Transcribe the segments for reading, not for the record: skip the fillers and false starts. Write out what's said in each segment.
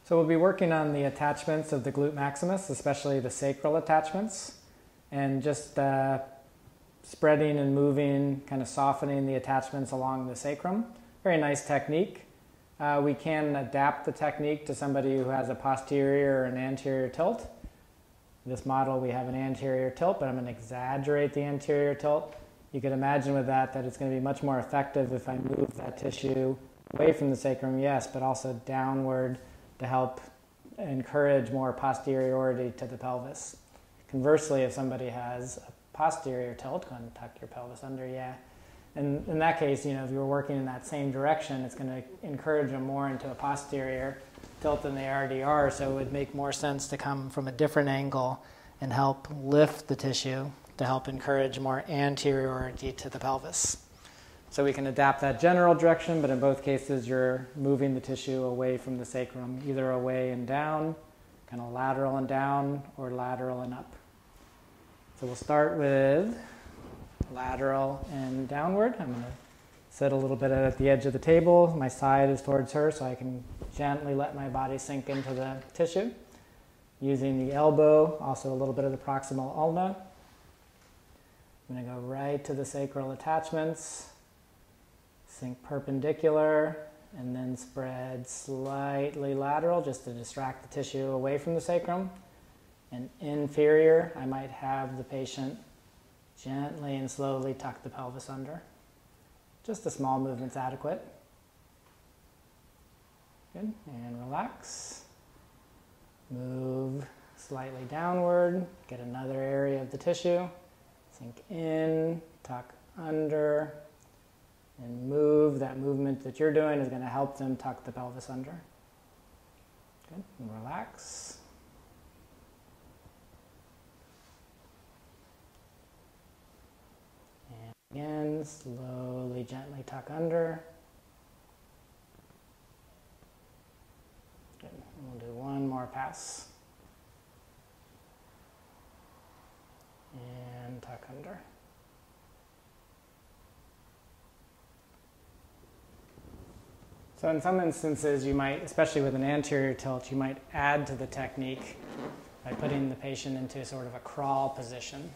So we'll be working on the attachments of the glute maximus, especially the sacral attachments, and just spreading and moving, kind of softening the attachments along the sacrum. Very nice technique. We can adapt the technique to somebody who has a posterior or an anterior tilt. In this model we have an anterior tilt, but I'm going to exaggerate the anterior tilt. You could imagine with that it's going to be much more effective if I move that tissue away from the sacrum, yes, but also downward to help encourage more posteriority to the pelvis. Conversely, if somebody has a posterior tilt, go ahead and tuck your pelvis under, yeah. And in that case, if you were working in that same direction, it's going to encourage them more into a posterior tilt than they already are, so it would make more sense to come from a different angle and help lift the tissue to help encourage more anteriority to the pelvis. So we can adapt that general direction, but in both cases you're moving the tissue away from the sacrum, either away and down, kind of lateral and down, or lateral and up. So we'll start with lateral and downward. I'm going to sit a little bit at the edge of the table. My side is towards her, so I can gently let my body sink into the tissue. Using the elbow, also a little bit of the proximal ulna. I'm going to go right to the sacral attachments. Sink perpendicular, and then spread slightly lateral just to distract the tissue away from the sacrum. And inferior, I might have the patient gently and slowly tuck the pelvis under. Just a small movement's adequate. Good, and relax. Move slightly downward, get another area of the tissue. Sink in, tuck under, and move. That movement that you're doing is going to help them tuck the pelvis under. Good. And relax. And again, slowly, gently tuck under. Good. And we'll do one more pass. And tuck under. So in some instances, you might, especially with an anterior tilt, you might add to the technique by putting the patient into sort of a crawl position.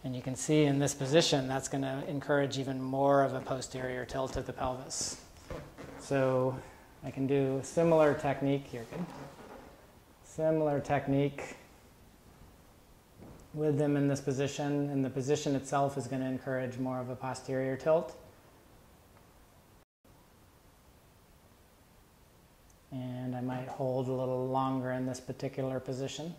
And you can see in this position, that's going to encourage even more of a posterior tilt of the pelvis. So I can do a similar technique here. Good. Similar technique with them in this position, and the position itself is going to encourage more of a posterior tilt. And I might hold a little longer in this particular position.